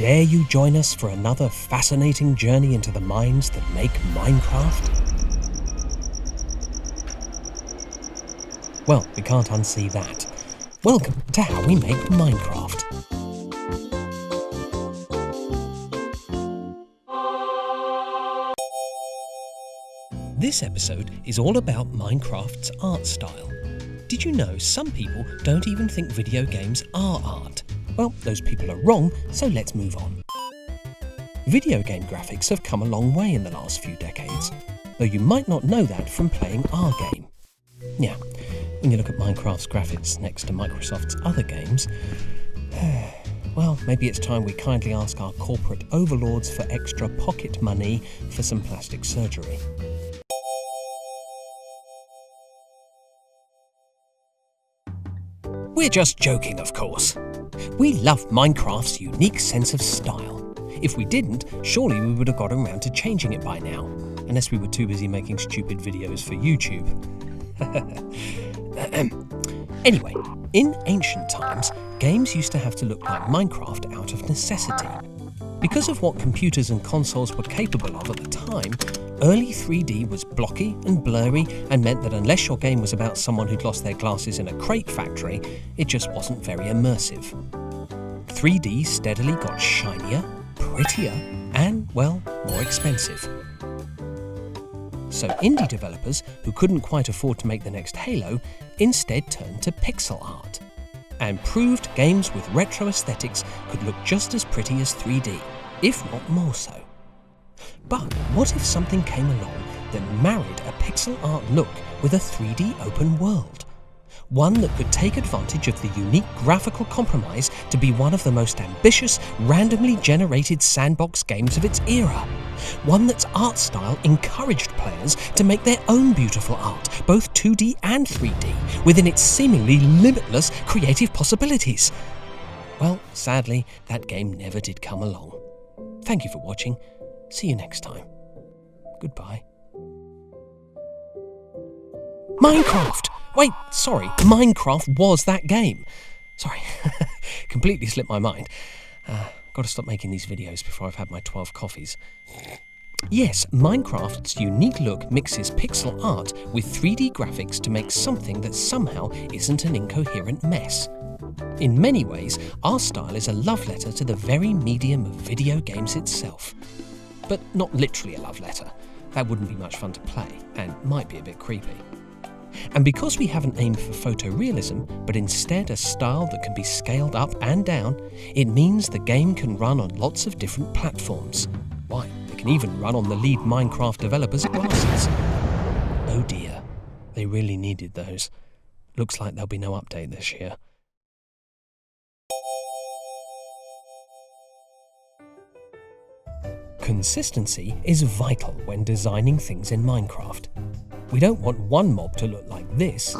dare you join us for another fascinating journey into the minds that make Minecraft? Well, we can't unsee that. Welcome to How We Make Minecraft. This episode is all about Minecraft's art style. Did you know some people don't even think video games are art? Well, those people are wrong, so let's move on. Video game graphics have come a long way in the last few decades, though you might not know that from playing our game. Yeah, when you look at Minecraft's graphics next to Microsoft's other games, well, maybe it's time we kindly ask our corporate overlords for extra pocket money for some plastic surgery. We're just joking, of course. We love Minecraft's unique sense of style. If we didn't, surely we would have got around to changing it by now, unless we were too busy making stupid videos for YouTube. Anyway, in ancient times, games used to have to look like Minecraft out of necessity. Because of what computers and consoles were capable of at the time, early 3D was blocky and blurry and meant that unless your game was about someone who'd lost their glasses in a crate factory, it just wasn't very immersive. 3D steadily got shinier, prettier, and, well, more expensive. So indie developers who couldn't quite afford to make the next Halo instead turned to pixel art and proved games with retro aesthetics could look just as pretty as 3D, if not more so. But what if something came along that married a pixel art look with a 3D open world? One that could take advantage of the unique graphical compromise to be one of the most ambitious, randomly generated sandbox games of its era. One that's art style encouraged players to make their own beautiful art, both 2D and 3D, within its seemingly limitless creative possibilities. Well, sadly, that game never did come along. Thank you for watching. See you next time. Goodbye. Minecraft! Wait, sorry, Minecraft was that game. Sorry, completely slipped my mind. Got to stop making these videos before I've had my 12 coffees. Yes, Minecraft's unique look mixes pixel art with 3D graphics to make something that somehow isn't an incoherent mess. In many ways, our style is a love letter to the very medium of video games itself. But not literally a love letter. That wouldn't be much fun to play, and might be a bit creepy. And because we haven't aimed for photorealism, but instead a style that can be scaled up and down, it means the game can run on lots of different platforms. Why, it can even run on the lead Minecraft developer's glasses. Oh dear, they really needed those. Looks like there'll be no update this year. Consistency is vital when designing things in Minecraft. We don't want one mob to look like this,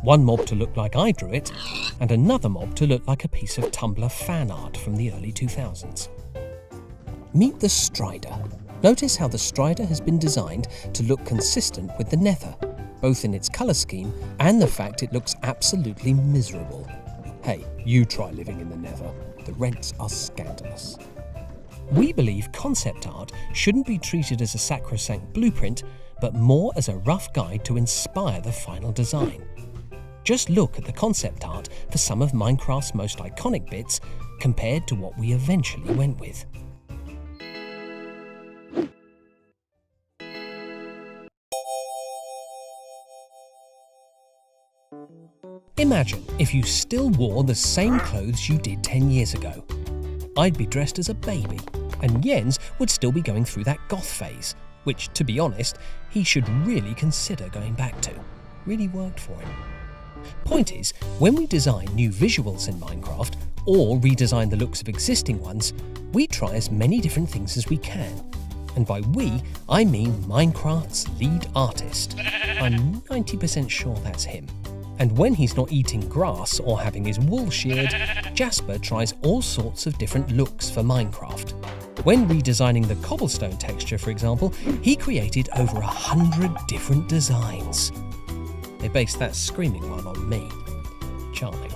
one mob to look like I drew it, and another mob to look like a piece of Tumblr fan art from the early 2000s. Meet the Strider. Notice how the Strider has been designed to look consistent with the Nether, both in its colour scheme and the fact it looks absolutely miserable. Hey, you try living in the Nether. The rents are scandalous. We believe concept art shouldn't be treated as a sacrosanct blueprint, but more as a rough guide to inspire the final design. Just look at the concept art for some of Minecraft's most iconic bits compared to what we eventually went with. Imagine if you still wore the same clothes you did 10 years ago. I'd be dressed as a baby, and Jens would still be going through that goth phase, which, to be honest, he should really consider going back to. Really worked for him. Point is, when we design new visuals in Minecraft, or redesign the looks of existing ones, we try as many different things as we can. And by we, I mean Minecraft's lead artist. I'm 90% sure that's him. And when he's not eating grass or having his wool sheared, Jasper tries all sorts of different looks for Minecraft. When redesigning the cobblestone texture, for example, he created over 100 different designs. They based that screaming one on me. Charming.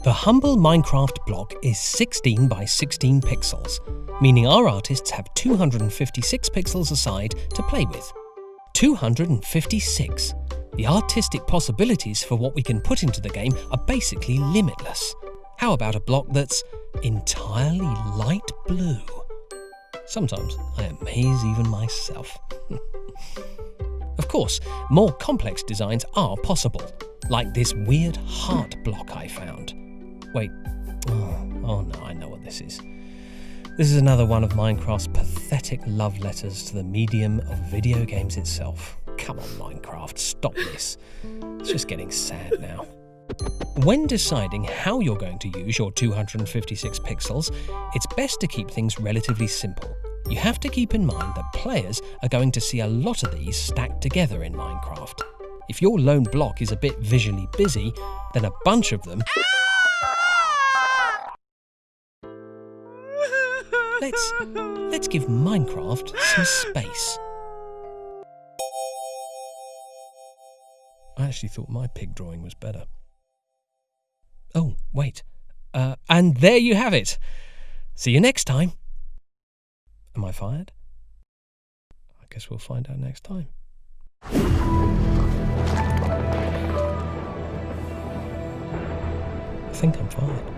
The humble Minecraft block is 16 by 16 pixels, meaning our artists have 256 pixels aside to play with. 256! The artistic possibilities for what we can put into the game are basically limitless. How about a block that's entirely light blue? Sometimes I amaze even myself. Of course, more complex designs are possible, like this weird heart block I found. Wait, oh no, I know what this is. This is another one of Minecraft's pathetic love letters to the medium of video games itself. Come on, Minecraft, stop this. It's just getting sad now. When deciding how you're going to use your 256 pixels, it's best to keep things relatively simple. You have to keep in mind that players are going to see a lot of these stacked together in Minecraft. If your lone block is a bit visually busy, then a bunch of them... Let's give Minecraft some space. I actually thought my pig drawing was better. Oh, wait. And there you have it. See you next time. Am I fired? I guess we'll find out next time. I think I'm fired.